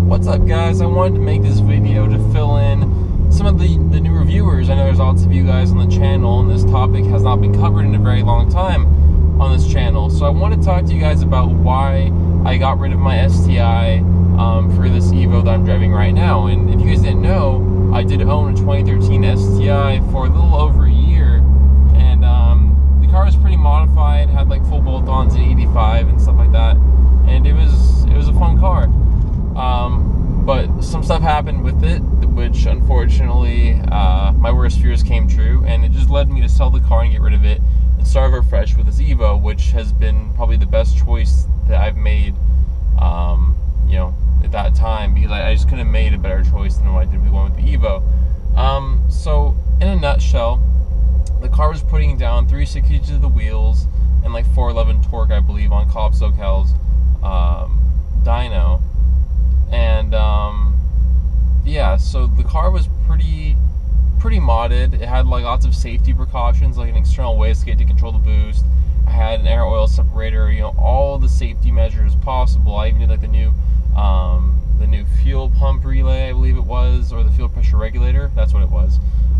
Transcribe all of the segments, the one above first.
What's up, guys? I wanted to make this video to fill in some of the new reviewers. I know there's lots of you guys on the channel, and this topic has not been covered in a very long time on this channel. So I want to talk to you guys about why I got rid of my STI for this Evo that I'm driving right now. And if you guys didn't know, I did own a 2013 STI for a little over a year, and the car was pretty modified, had like full bolt-ons in 85 and stuff like that, and it was a fun car. But some stuff happened with it, which unfortunately my worst fears came true, and it just led me to sell the car and get rid of it and start over fresh with this Evo, which has been probably the best choice that I've made, at that time, because I just couldn't have made a better choice than what I did with going with the Evo. So in a nutshell, the car was putting down 360 to the wheels and like 411 torque, I believe, on Cobb SoCal's dyno. And so the car was pretty modded. It had like lots of safety precautions, like an external wastegate to control the boost. I had an air oil separator, all the safety measures possible. I even did like the new fuel pump relay, I believe it was, or the fuel pressure regulator. That's what it was.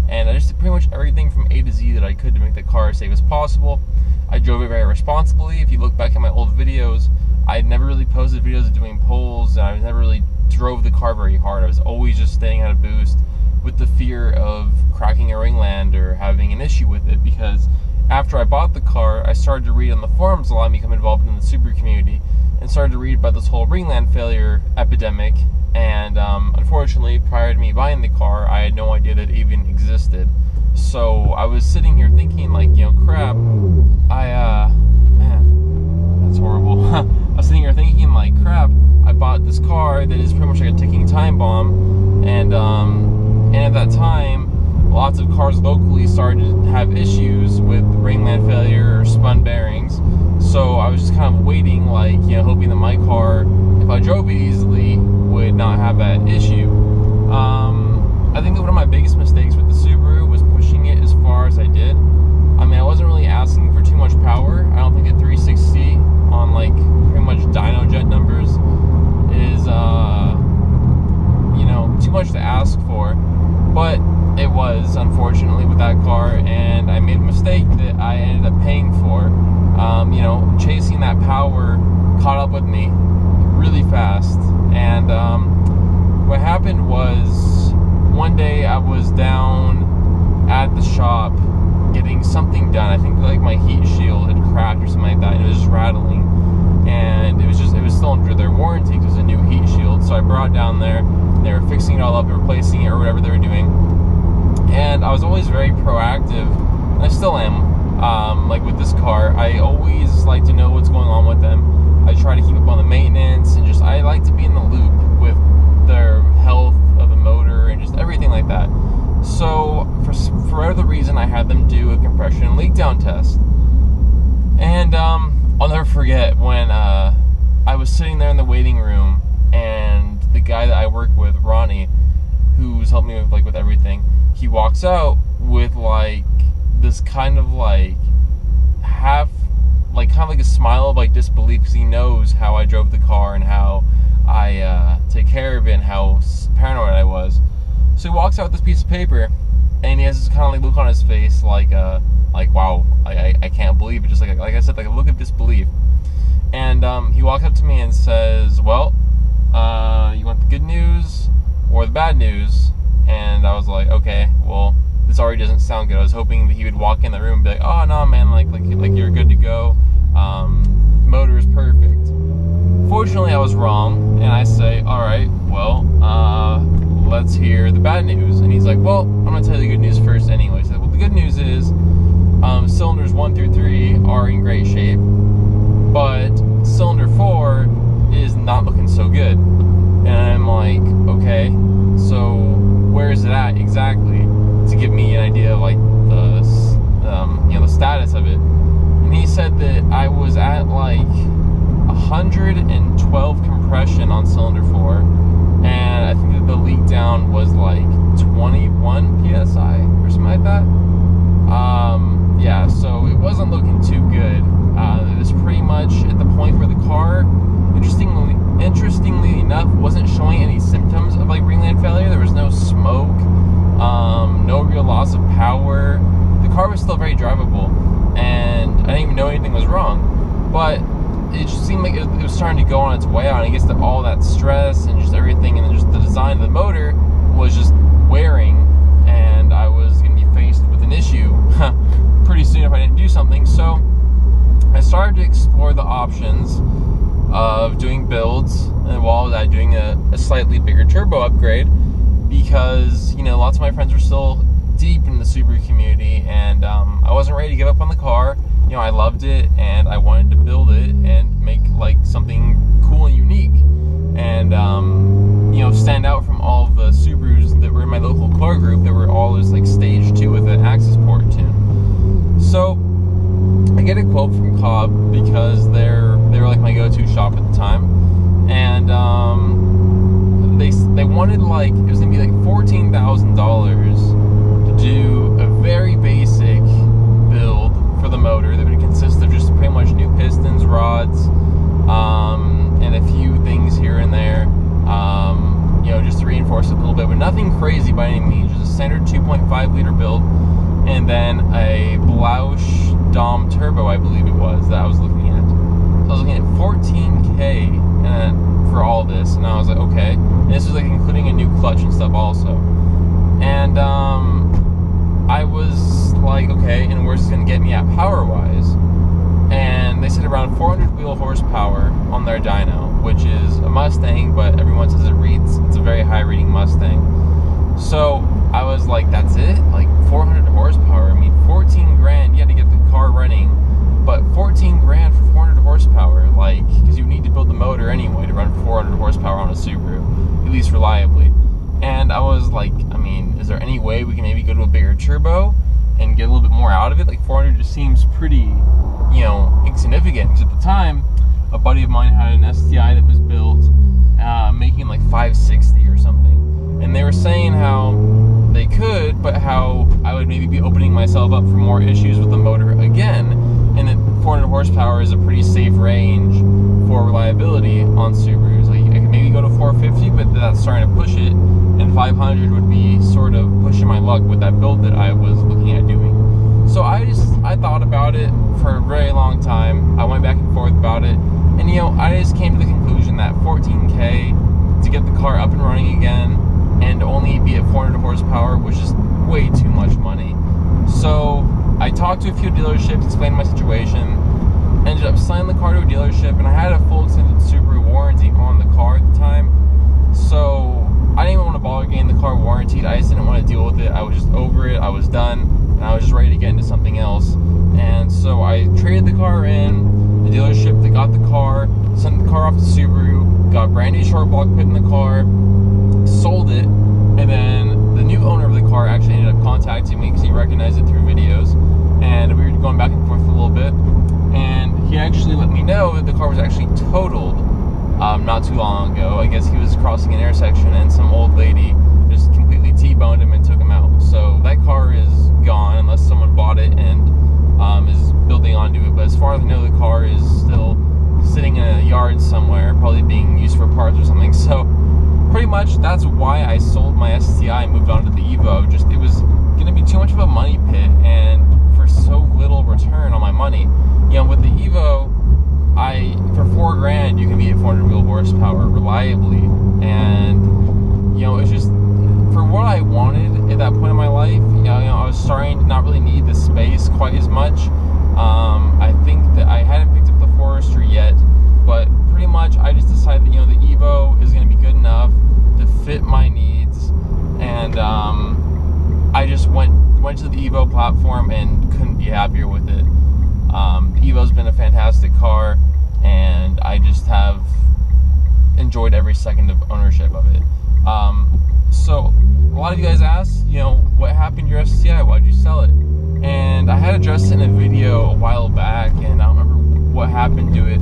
And I just did pretty much everything from A to Z that I could to make the car as safe as possible. I drove it very responsibly. If you look back at my old videos, I had never really posted videos of doing pulls, and I never really drove the car very hard. I was always just staying at a boost with the fear of cracking a ringland or having an issue with it, because after I bought the car, I started to read on the forums a lot and become involved in the Subaru community, and started to read about this whole ringland failure epidemic. And unfortunately, prior to me buying the car, I had no idea that it even existed. So I was sitting here thinking, like, crap, man, that's horrible. I was sitting here thinking, like, crap, I bought this car that is pretty much like a ticking time bomb, and at that time, lots of cars locally started to have issues with ringland failure or spun bearings. So I was just kind of waiting, like, hoping that my car, if I drove it easily, would not have that issue. I think that one of my biggest mistakes with the Subaru was pushing it as far as I did. I mean, I wasn't really asking for too much power. I don't think that 360 on like pretty much dyno jet numbers is too much to ask for, but it was, unfortunately, with that car, and I made a mistake that I ended up paying for. Chasing that power caught up with me really fast, and what happened was, one day I was down at the shop getting something done. I think like my heat shield had cracked or something like that, and it was just rattling, and it was still under their warranty because it was a new heat shield. So I brought it down there, they were fixing it all up and replacing it or whatever they were doing, and I was always very proactive, and I still am. Like with this car, I always like to know what's going on with them. I try to keep up on the maintenance, and I like to be in the loop with their health of the motor and just everything like that. So for whatever reason, I had them do a compression leak down test, and I'll never forget when I was sitting there in the waiting room, and the guy that I work with, Ronnie, who's helped me with everything, he walks out with like this kind of like a smile of like disbelief, because he knows how I drove the car and how I take care of it and how paranoid I was. So he walks out with this piece of paper, and he has this kind of like look on his face, like wow, I can't believe it. Just like I said, like a look of disbelief. And he walks up to me and says, "Well, you want the good news or the bad news?" And I was like, "Okay, well, this already doesn't sound good." I was hoping that he would walk in the room and be like, "Oh no, man, like you're good to go. Motor is perfect." Fortunately, I was wrong, and I say, "All right, well, let's hear the bad news." And he's like, "Well, I'm gonna tell you the good news first anyway." So, well, the good news is cylinders 1 through 3 are in great shape, but cylinder 4 is not looking so good. And I'm like, okay, so where is it at exactly, to give me an idea of like the status of it. And he said that I was at like 112 compression on cylinder 4, and I think that the leak down was like 21 psi or something like that. So it wasn't looking too good. It was pretty much at the point where the car, interestingly enough, wasn't showing any smoke, no real loss of power. The car was still very drivable, and I didn't even know anything was wrong. But it just seemed like it was starting to go on its way out. I guess that all that stress and just everything, and then just the design of the motor was just wearing, and I was going to be faced with an issue pretty soon if I didn't do something. So I started to explore the options of doing builds, and while I was doing a slightly bigger turbo upgrade, because lots of my friends were still deep in the Subaru community, and I wasn't ready to give up on the car. I loved it, and I wanted to build it and make like something cool and unique, and stand out from all of the Subarus that were in my local car group that were all just like stage 2 with an Axis port tune. So I get a quote from Cobb because they were like my go-to shop at the time, and they wanted, like, it was gonna be like $14,000 to do a very basic build for the motor that would consist of just pretty much new pistons, rods, and a few things here and there, just to reinforce it a little bit, but nothing crazy by any means. Just a standard 2.5 liter build, and then a Blausch Dom turbo, I believe it was, that I was looking at. So I was looking at $14K for all this, and I was like, okay. And this was like including a new clutch and stuff also. And I was like, okay, and where's this gonna get me at power-wise? And they said around 400 wheel horsepower on their dyno, which is a Mustang, but everyone says it's a very high reading Mustang. So I was like, that's it? Like 400 horsepower? I mean, 14 grand, you had to get the car running, but 14 grand for 400 horsepower, like, because you need to build the motor anyway to run 400 horsepower on a Subaru, at least reliably. And I was like, I mean, is there any way we can maybe go to a bigger turbo and get a little bit more out of it? Like 400 just seems pretty, insignificant, because at the time, a buddy of mine had an STI that was built making like 560 or something, and they were saying how they could, but how I would maybe be opening myself up for more issues with the motor again, and that 400 horsepower is a pretty safe range for reliability on Subarus. Like, I could maybe go to 450, but that's starting to push it, and 500 would be sort of pushing my luck with that build that I was looking at doing. So I thought about it for a very long time. I went back and forth about it, and I just came to the conclusion that 14K to get the car up and running again and only be at 400 horsepower was just way too much money. So I talked to a few dealerships, explained my situation, ended up selling the car to a dealership, and I had a full extended Subaru warranty on the car at the time. So I didn't even want to bother getting the car warranted. I just didn't want to deal with it. I was just over it. I was done, and I was just ready to get into something else. And so I traded the car in. The dealership that got the car sent the car off to Subaru, got brand new short block put in the car, sold it, and then the new owner of the car actually ended up contacting me because he recognized it through videos, and we were going back and forth for a little bit, and he actually let me know that the car was actually totaled not too long ago. I guess he was crossing an intersection and some old lady just completely T-boned him and took him out. So that car is gone unless someone bought it and is building onto it. But as far as I know, the car is still sitting in a yard somewhere, probably being used for parts or something. So pretty much that's why I sold my STI and moved on to the Evo. Just, it was going to be too much of a money pit and for so little return on my money. With the Evo, for 4 grand you can be at 400 wheel horsepower reliably, and it's just for what I wanted at that point in my life. I was starting to not really need the space quite as much. I think that I hadn't picked up the Forester yet, but pretty much I just decided that the Evo is going to be good enough to fit my needs, and I just went to the Evo platform and couldn't be happier with it. The Evo's been a fantastic car, and I just have enjoyed every second of ownership of it. So a lot of you guys asked, what happened to your STI? Why'd you sell it? And I had addressed it in a video a while back, and I don't remember what happened to it.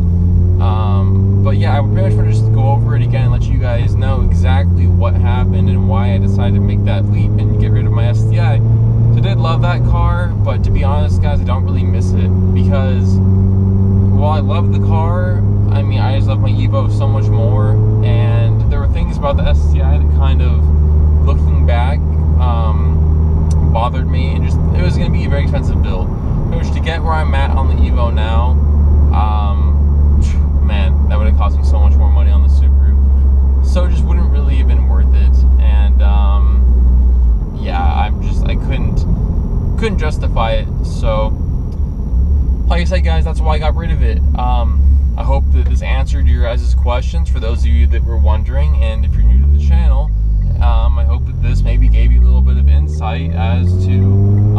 But yeah, I would pretty much want to just go over it again and let you guys know exactly what happened and why I decided to make that leap and get rid of my STI. So I did love that car, but to be honest, guys, I don't really miss it, because while I love the car, I just love my Evo so much more, and there were things about the STI that kind of looking back, bothered me, and just it was going to be a very expensive build. Which, to get where I'm at on the Evo now, man, that would have cost me so much more money on the Subaru. So it just wouldn't really have been worth it. And yeah, I couldn't justify it. So, like I said, guys, that's why I got rid of it. I hope that this answered your guys' questions for those of you that were wondering. And if you're new to the channel, I hope that this maybe gave you a little bit of insight as to